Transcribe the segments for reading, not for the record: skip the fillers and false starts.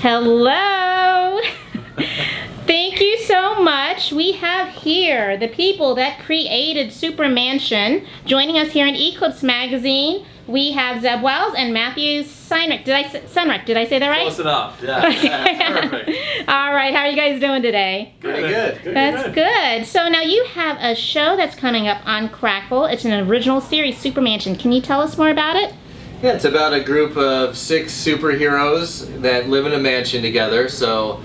Hello! Thank you so much. We have here the people that created Super Mansion. Joining us here in Eclipse Magazine, we have Zeb Wells and Matthew Senreich. Did I say that right? Close enough, yeah. That's perfect. All right, how are you guys doing today? Good. That's good. So now you have a show that's coming up on Crackle. It's an original series, Super Mansion. Can you tell us more about it? Yeah, it's about a group of 6 superheroes that live in a mansion together. So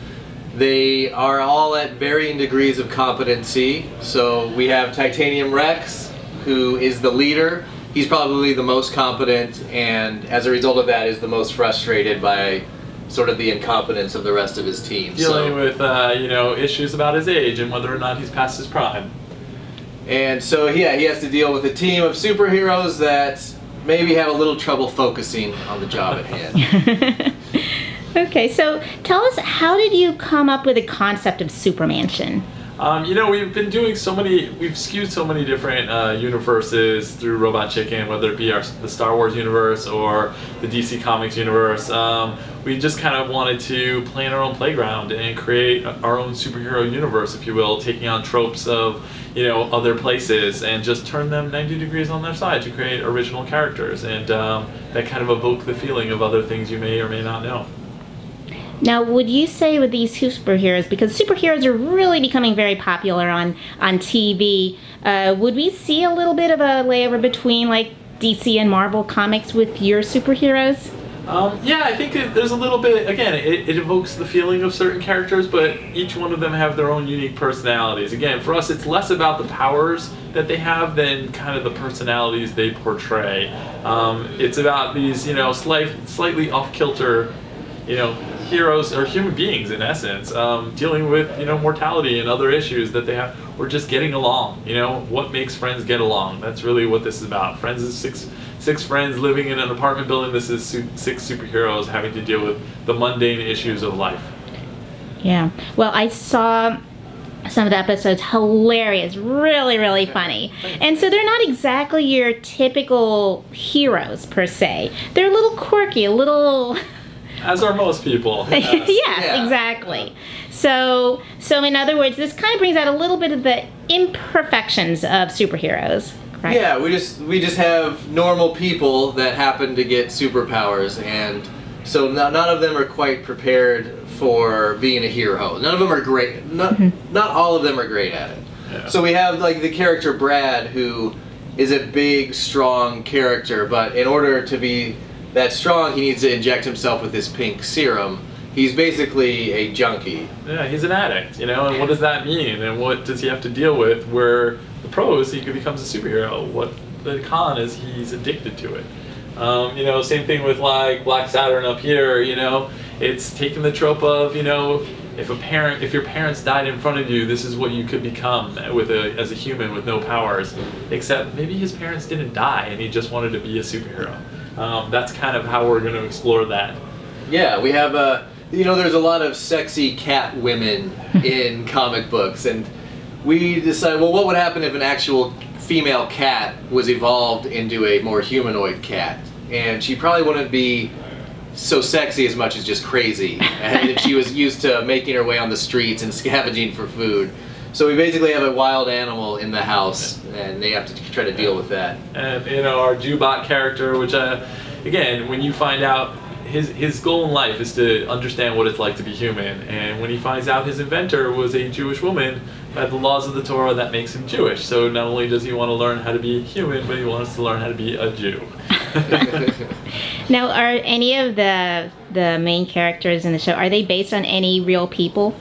they are all at varying degrees of competency. So we have Titanium Rex, who is the leader. He's probably the most competent, and as a result of that is the most frustrated by sort of the incompetence of the rest of his team. Dealing with issues about his age and whether or not he's past his prime. And so yeah, he has to deal with a team of superheroes that maybe have a little trouble focusing on the job at hand. Okay, so tell us, how did you come up with the concept of Super Mansion? We've been doing we've skewed so many different universes through Robot Chicken, whether it be the Star Wars universe or the DC Comics universe. We just kind of wanted to play in our own playground and create our own superhero universe, if you will, taking on tropes of, other places and just turn them 90 degrees on their side to create original characters. And that kind of evoke the feeling of other things you may or may not know. Now, would you say with these superheroes, because superheroes are really becoming very popular on TV, would we see a little bit of a layover between like DC and Marvel comics with your superheroes? Yeah, I think there's a little bit, again, it evokes the feeling of certain characters, but each one of them have their own unique personalities. Again, for us, it's less about the powers that they have than kind of the personalities they portray. It's about these, slightly off-kilter, heroes or human beings in essence, dealing with mortality and other issues that they have, or just getting along. What makes friends get along? That's really what this is about. Friends is six friends living in an apartment building. This is 6 superheroes having to deal with the mundane issues of life. Yeah. Well, I saw some of the episodes. Hilarious, really funny. And so they're not exactly your typical heroes per se. They're a little quirky, a little. As are most people. Yes, Yeah. exactly. So in other words, this kind of brings out a little bit of the imperfections of superheroes, correct? Yeah, we just have normal people that happen to get superpowers, and so none of them are quite prepared for being a hero. None of them are great. Not all of them are great at it. Yeah. So we have like the character Brad, who is a big, strong character, but in order to be that strong, he needs to inject himself with this pink serum. He's basically a junkie. Yeah, he's an addict, and what does that mean? And what does he have to deal with? Where the pros, he becomes a superhero. What the con is, he's addicted to it. Same thing with like Black Saturn up here. It's taking the trope of, if your parents died in front of you, this is what you could become as a human with no powers. Except maybe his parents didn't die, and he just wanted to be a superhero. That's kind of how we're going to explore that. Yeah, we have there's a lot of sexy cat women in comic books, and we decided, well, what would happen if an actual female cat was evolved into a more humanoid cat? And she probably wouldn't be so sexy as much as just crazy, and if she was used to making her way on the streets and scavenging for food. So we basically have a wild animal in the house, and they have to try to deal with that. And our Jubot character, which again, when you find out his goal in life is to understand what it's like to be human, and when he finds out his inventor was a Jewish woman, by the laws of the Torah, that makes him Jewish. So not only does he want to learn how to be human, but he wants to learn how to be a Jew. Now, are any of the main characters in the show, are they based on any real people?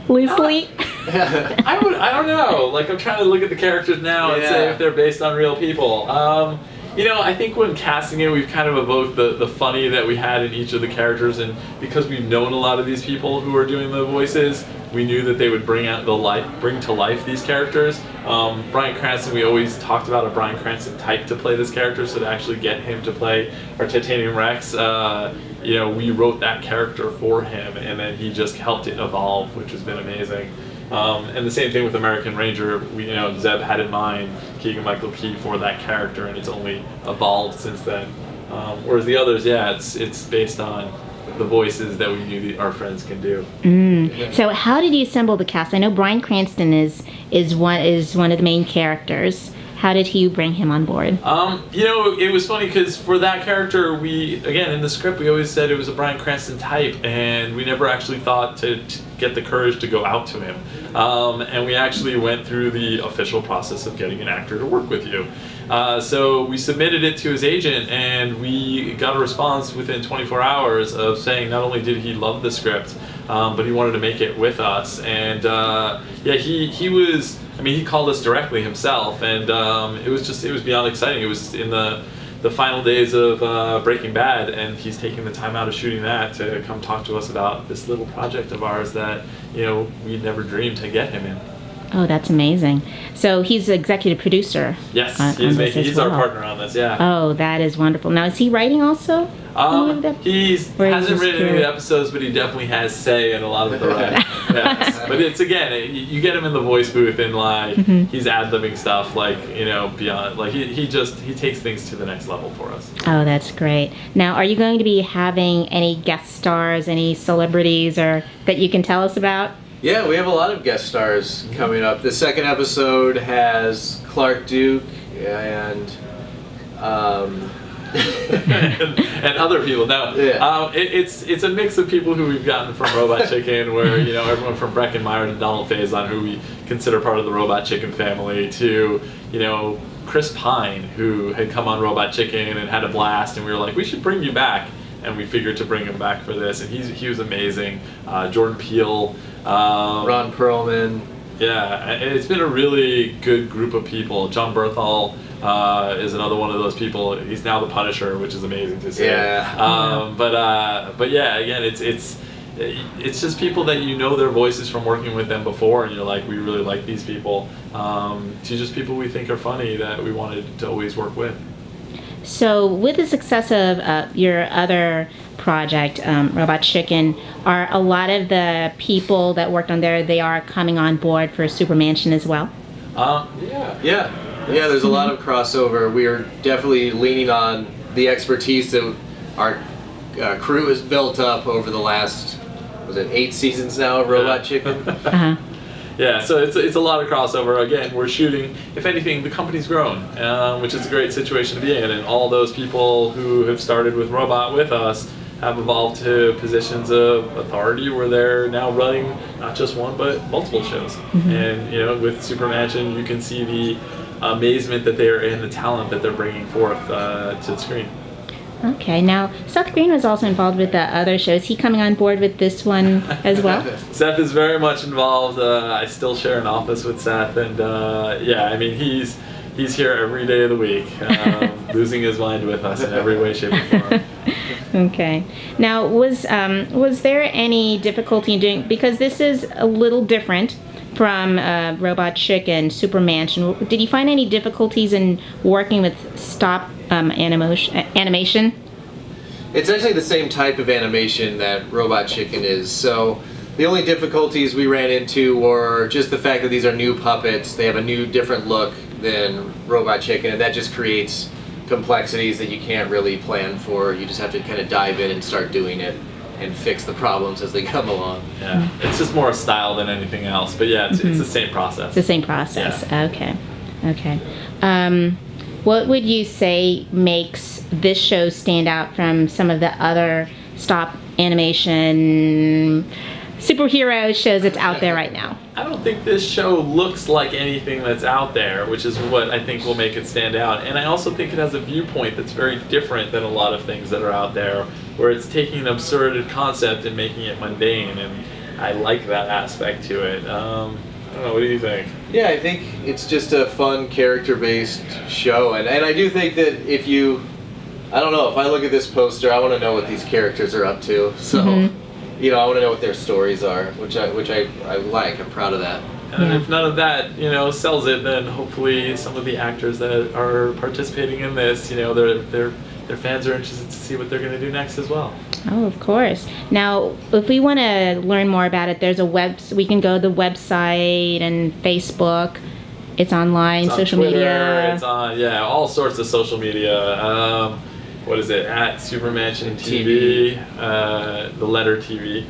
Loosely? I don't know. Like, I'm trying to look at the characters now and say if they're based on real people. I think when casting it, we've kind of evoked the funny that we had in each of the characters, and because we've known a lot of these people who are doing the voices, we knew that they would bring to life these characters. Bryan Cranston, we always talked about a Bryan Cranston type to play this character, so to actually get him to play our Titanium Rex, we wrote that character for him, and then he just helped it evolve, which has been amazing. And the same thing with American Ranger. Zeb had in mind Keegan-Michael Key for that character, and it's only evolved since then. Whereas the others, it's based on the voices that we knew our friends can do. So how did you assemble the cast? I know Bryan Cranston is one of the main characters. How did you bring him on board? It was funny because for that character, again, in the script, we always said it was a Bryan Cranston type, and we never actually thought to get the courage to go out to him. And we actually went through the official process of getting an actor to work with you. So we submitted it to his agent, and we got a response within 24 hours of saying not only did he love the script, but he wanted to make it with us. And he was. I mean, he called us directly himself, and it was beyond exciting. It was in the final days of Breaking Bad, and he's taking the time out of shooting that to come talk to us about this little project of ours that we never dreamed to get him in. Oh, that's amazing. So he's the executive producer. Yes, he's our partner on this. Yeah. Oh, that is wonderful. Now, is he writing also? He hasn't written any of the episodes, but he definitely has say in a lot of the writing. Yes. But it's, again, you get him in the voice booth and he's ad-libbing stuff beyond, he takes things to the next level for us. Oh, that's great. Now, are you going to be having any guest stars, any celebrities or that you can tell us about? Yeah, we have a lot of guest stars coming up. The second episode has Clark Duke and and other people. Now, it's a mix of people who we've gotten from Robot Chicken, where everyone from Breckenmeyer to Donald Faison, who we consider part of the Robot Chicken family, to Chris Pine, who had come on Robot Chicken and had a blast, and we were like, we should bring you back, and we figured to bring him back for this, and he was amazing. Jordan Peele, Ron Perlman. Yeah, it's been a really good group of people. John Berthal is another one of those people. He's now the Punisher, which is amazing to see. Yeah. But yeah, again, it's just people that their voices from working with them before, and you're like, we really like these people. To just people we think are funny that we wanted to always work with. So with the success of your other project, Robot Chicken, are a lot of the people that worked on there, they are coming on board for Super Mansion as well? Yeah, there's a lot of crossover. We are definitely leaning on the expertise that our crew has built up over the last, 8 seasons now of Robot Chicken? Yeah, so it's a lot of crossover. Again, we're shooting, if anything, the company's grown, which is a great situation to be in, and all those people who have started with Robot with us have evolved to positions of authority where they're now running not just one but multiple shows. And with Super Mansion, you can see the amazement that they're in, the talent that they're bringing forth to the screen. Okay, now Seth Green was also involved with the other show. Is he coming on board with this one as well? Seth is very much involved. I still share an office with Seth, and he's here every day of the week, losing his mind with us in every way, shape, or form. Okay. Now, was there any difficulty in doing, because this is a little different from Robot Chicken, Super Mansion, did you find any difficulties in working with stop animation? It's actually the same type of animation that Robot Chicken is. So the only difficulties we ran into were just the fact that these are new puppets. They have a new, different look than Robot Chicken, and that just creates complexities that you can't really plan for. You just have to kind of dive in and start doing it and fix the problems as they come along. Yeah, it's just more a style than anything else. But yeah, it's the same process. The same process. Yeah. Okay. What would you say makes this show stand out from some of the other stop animation superhero shows that's out there right now? I don't think this show looks like anything that's out there, which is what I think will make it stand out. And I also think it has a viewpoint that's very different than a lot of things that are out there, where it's taking an absurd concept and making it mundane, and I like that aspect to it. I don't know, what do you think? Yeah, I think it's just a fun character-based show, and I do think that if I I look at this poster, I want to know what these characters are up to. So, I want to know what their stories are, which I like. I'm proud of that. And if none of that, sells it, then hopefully some of the actors that are participating in this, their fans are interested to see what they're going to do next as well. Oh, of course. Now, if we want to learn more about it, there's we can go to the website and Facebook. It's online, it's on social Twitter, media. It's on, all sorts of social media. what is it, at Supermansion TV, the letter TV.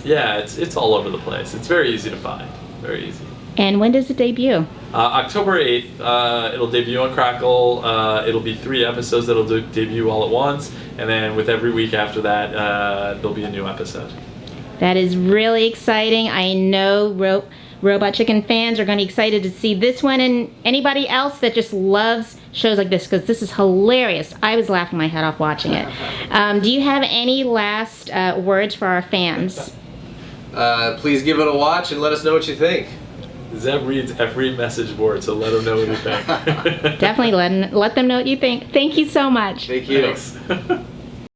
Yeah, it's all over the place. It's very easy to find. Very easy. And when does it debut? October 8th, it'll debut on Crackle. It'll be 3 episodes that'll debut all at once, and then with every week after that, there'll be a new episode. That is really exciting. I know Robot Chicken fans are going to be excited to see this one, and anybody else that just loves shows like this, because this is hilarious. I was laughing my head off watching it. Do you have any last words for our fans? Please give it a watch and let us know what you think. Zeb reads every message board, so let them know what you think. Definitely let them know what you think. Thank you so much. Thank you. Thanks.